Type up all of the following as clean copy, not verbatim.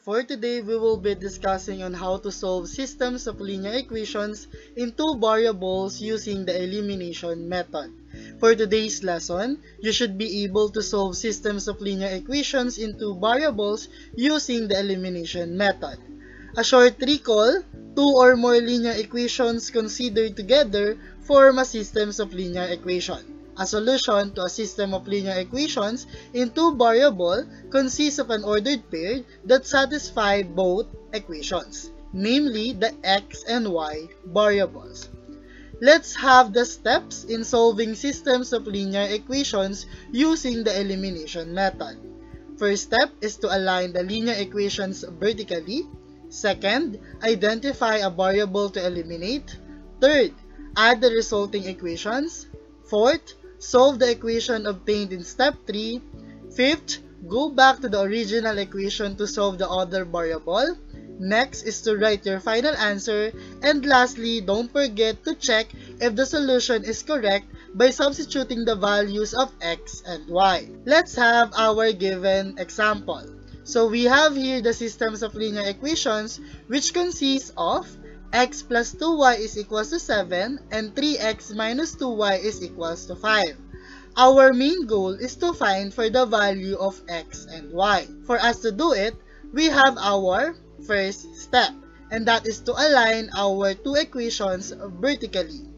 For today, we will be discussing on how to solve systems of linear equations in two variables using the elimination method. For today's lesson, you should be able to solve systems of linear equations in two variables using the elimination method. A short recall, two or more linear equations considered together form a system of linear equation. A solution to a system of linear equations in two variables consists of an ordered pair that satisfy both equations, namely the x and y variables. Let's have the steps in solving systems of linear equations using the elimination method. First step is to align the linear equations vertically. Second, identify a variable to eliminate. Third, add the resulting equations. Fourth, solve the equation obtained in step 3. Fifth, go back to the original equation to solve the other variable. Next is to write your final answer. And lastly, don't forget to check if the solution is correct by substituting the values of x and y. Let's have our given example. So we have here the systems of linear equations which consists of x plus 2y is equals to 7 and 3x minus 2y is equals to 5. Our main goal is to find for the value of x and y. For us to do it, we have our first step, and that is to align our two equations vertically.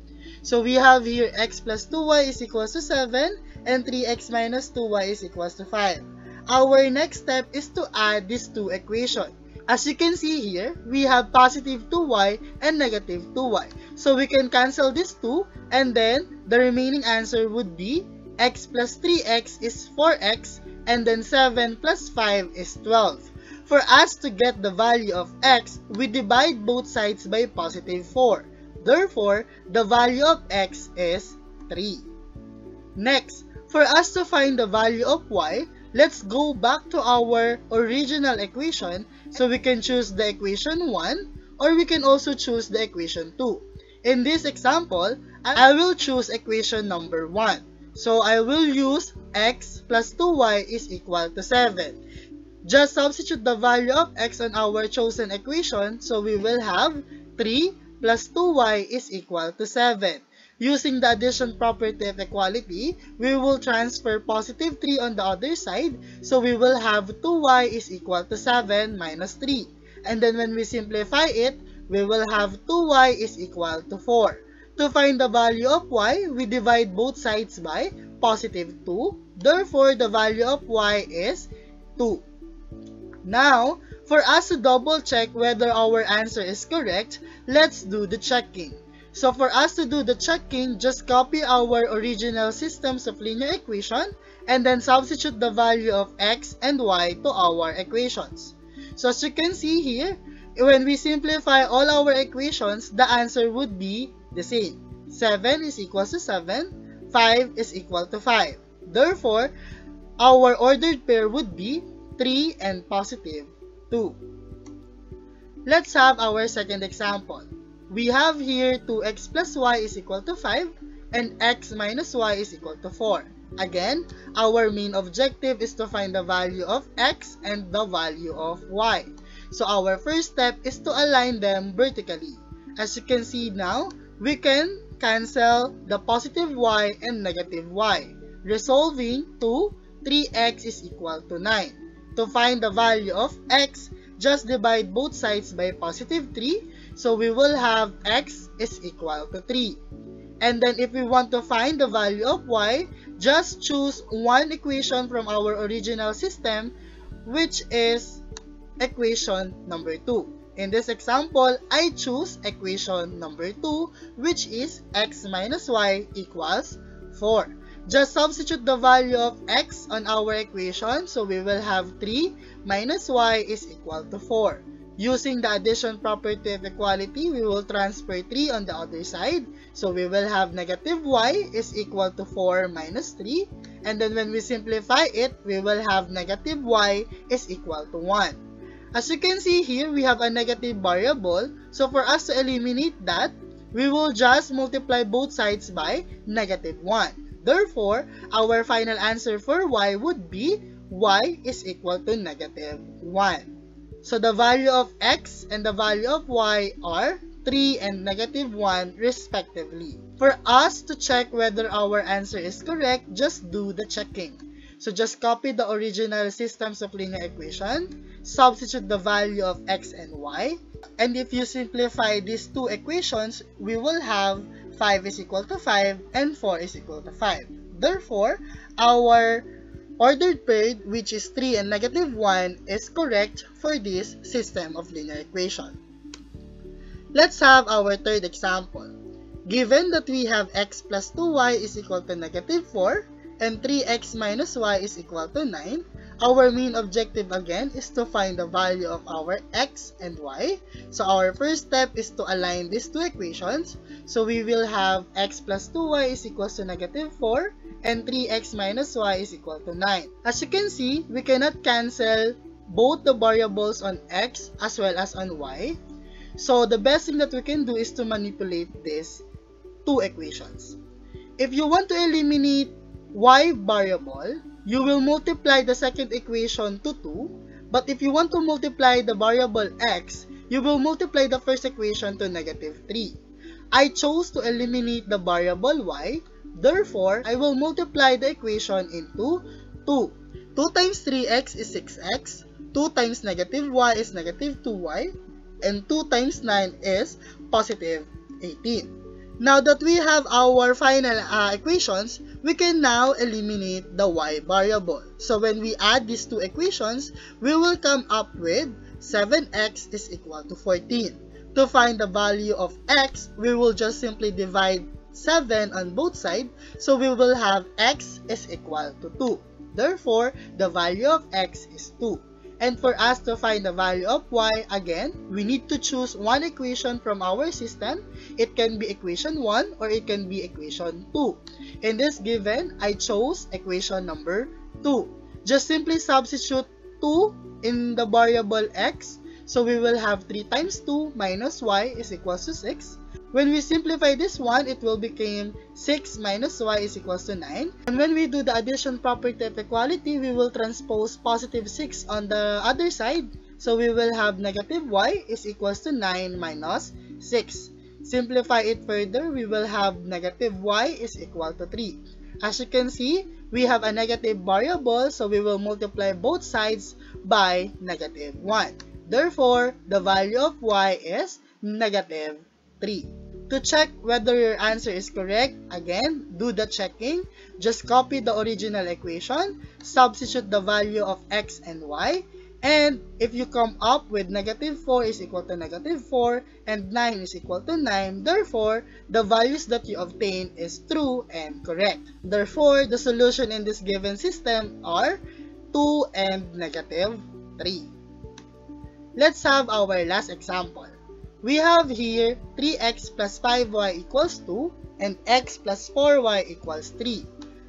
So we have here x plus 2y is equals to 7 and 3x minus 2y is equals to 5. Our next step is to add these two equations. As you can see here, we have positive 2y and negative 2y. So we can cancel these two, and then the remaining answer would be x plus 3x is 4x, and then 7 plus 5 is 12. For us to get the value of x, we divide both sides by positive 4. Therefore, the value of x is 3. Next, for us to find the value of y, let's go back to our original equation. So we can choose the equation 1 or we can also choose the equation 2. In this example, I will choose equation number 1. So I will use x plus 2y is equal to 7. Just substitute the value of x on our chosen equation. So we will have 3 plus 2y is equal to 7. Using the addition property of equality, we will transfer positive 3 on the other side. So we will have 2y is equal to 7 minus 3. And then when we simplify it, we will have 2y is equal to 4. To find the value of y, we divide both sides by positive 2. Therefore, the value of y is 2. Now, for us to double check whether our answer is correct, let's do the checking. So for us to do the checking, just copy our original systems of linear equation and then substitute the value of x and y to our equations. So as you can see here, when we simplify all our equations, the answer would be the same. 7 is equal to 7, 5 is equal to 5. Therefore, our ordered pair would be 3 and positive 2. Let's have our second example. We have here 2x plus y is equal to 5 and x minus y is equal to 4. Again, our main objective is to find the value of x and the value of y. So our first step is to align them vertically. As you can see now, we can cancel the positive y and negative y, resolving to 3x is equal to 9. To find the value of x, just divide both sides by positive 3. So we will have x is equal to 3. And then if we want to find the value of y, just choose one equation from our original system, which is equation number 2. In this example, I choose equation number 2, which is x minus y equals 4. Just substitute the value of x on our equation, so we will have 3 minus y is equal to 4. Using the addition property of equality, we will transfer 3 on the other side. So we will have negative y is equal to 4 minus 3. And then when we simplify it, we will have negative y is equal to 1. As you can see here, we have a negative variable. So for us to eliminate that, we will just multiply both sides by negative 1. Therefore, our final answer for y would be y is equal to negative 1. So the value of x and the value of y are 3 and negative 1 respectively. For us to check whether our answer is correct, just do the checking. So just copy the original systems of linear equation, substitute the value of x and y, and if you simplify these two equations, we will have 5 is equal to 5 and 4 is equal to 5. Therefore, our ordered pair, which is 3 and negative 1, is correct for this system of linear equation. Let's have our third example. Given that we have x plus 2y is equal to negative 4 and 3x minus y is equal to 9, our main objective again is to find the value of our x and y. So our first step is to align these two equations. So we will have x plus 2y is equal to negative 4 and 3x minus y is equal to 9. As you can see, we cannot cancel both the variables on x as well as on y. So the best thing that we can do is to manipulate these two equations. If you want to eliminate y variable, you will multiply the second equation to 2. But if you want to multiply the variable x, you will multiply the first equation to negative 3. I chose to eliminate the variable y. Therefore, I will multiply the equation into 2. 2 times 3x is 6x. 2 times negative y is negative 2y. And 2 times 9 is positive 18. Now that we have our final equations, we can now eliminate the y variable. So when we add these two equations, we will come up with 7x is equal to 14. To find the value of x, we will just simply divide 7 on both sides. So we will have x is equal to 2. Therefore, the value of x is 2. And for us to find the value of y, again, we need to choose one equation from our system. It can be equation 1 or it can be equation 2. In this given, I chose equation number 2. Just simply substitute 2 in the variable x. So we will have 3 times 2 minus y is equal to 6. When we simplify this one, it will become 6 minus y is equal to 9. And when we do the addition property of equality, we will transpose positive 6 on the other side. So we will have negative y is equal to 9 minus 6. Simplify it further, we will have negative y is equal to 3. As you can see, we have a negative variable, so we will multiply both sides by negative 1. Therefore, the value of y is negative 3. To check whether your answer is correct, again, do the checking. Just copy the original equation, substitute the value of x and y, and if you come up with negative 4 is equal to negative 4 and 9 is equal to 9, therefore, the values that you obtain is true and correct. Therefore, the solution in this given system are 2 and negative 3. Let's have our last example. We have here 3x plus 5y equals 2 and x plus 4y equals 3.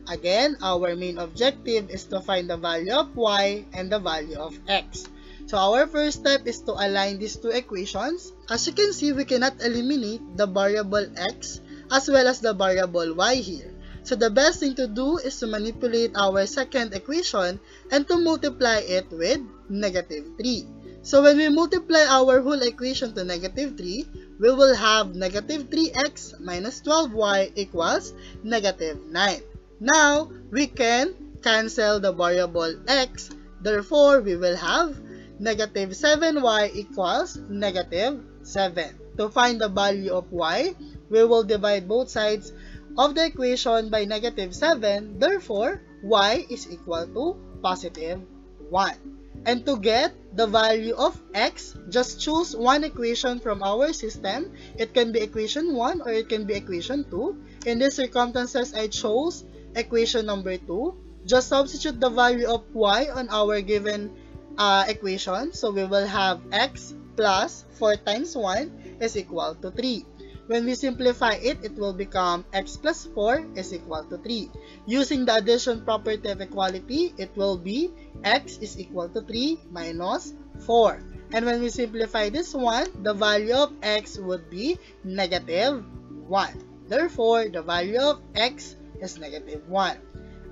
Again, our main objective is to find the value of y and the value of x. So our first step is to align these two equations. As you can see, we cannot eliminate the variable x as well as the variable y here. So the best thing to do is to manipulate our second equation and to multiply it with negative 3. So when we multiply our whole equation to negative 3, we will have negative 3x minus 12y equals negative 9. Now, we can cancel the variable x. Therefore, we will have negative 7y equals negative 7. To find the value of y, we will divide both sides of the equation by negative 7. Therefore, y is equal to positive 1. And to get the value of x, just choose one equation from our system. It can be equation 1 or it can be equation 2. In these circumstances, I chose equation number 2. Just substitute the value of y on our given equation. So we will have x plus 4 times 1 is equal to 3. When we simplify it, it will become x plus 4 is equal to 3. Using the addition property of equality, it will be x is equal to 3 minus 4. And when we simplify this one, the value of x would be negative 1. Therefore, the value of x is negative 1.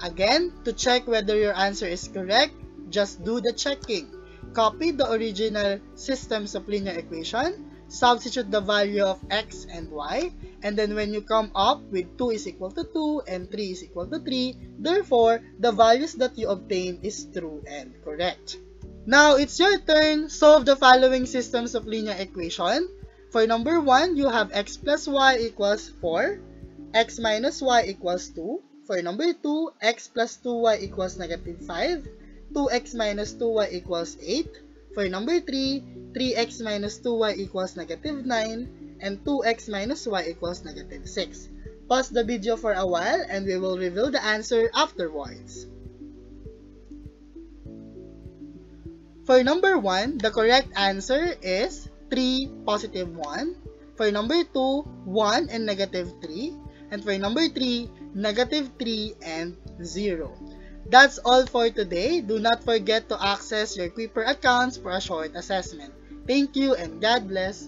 Again, to check whether your answer is correct, just do the checking. copy the original systems of linear equation, substitute the value of x and y, and then when you come up with 2 is equal to 2 and 3 is equal to 3, therefore, the values that you obtain is true and correct. Now, it's your turn. Solve the following systems of linear equation. For number 1, you have x plus y equals 4, x minus y equals 2. For number 2, x plus 2y equals negative 5, 2x minus 2y equals 8. For number 3, 3x minus 2y equals negative 9, and 2x minus y equals negative 6. Pause the video for a while and we will reveal the answer afterwards. For number 1, the correct answer is 3, positive 1. For number 2, 1 and negative 3. And for number 3, negative 3 and 0. That's all for today. Do not forget to access your Kuiper accounts for a short assessment. Thank you and God bless.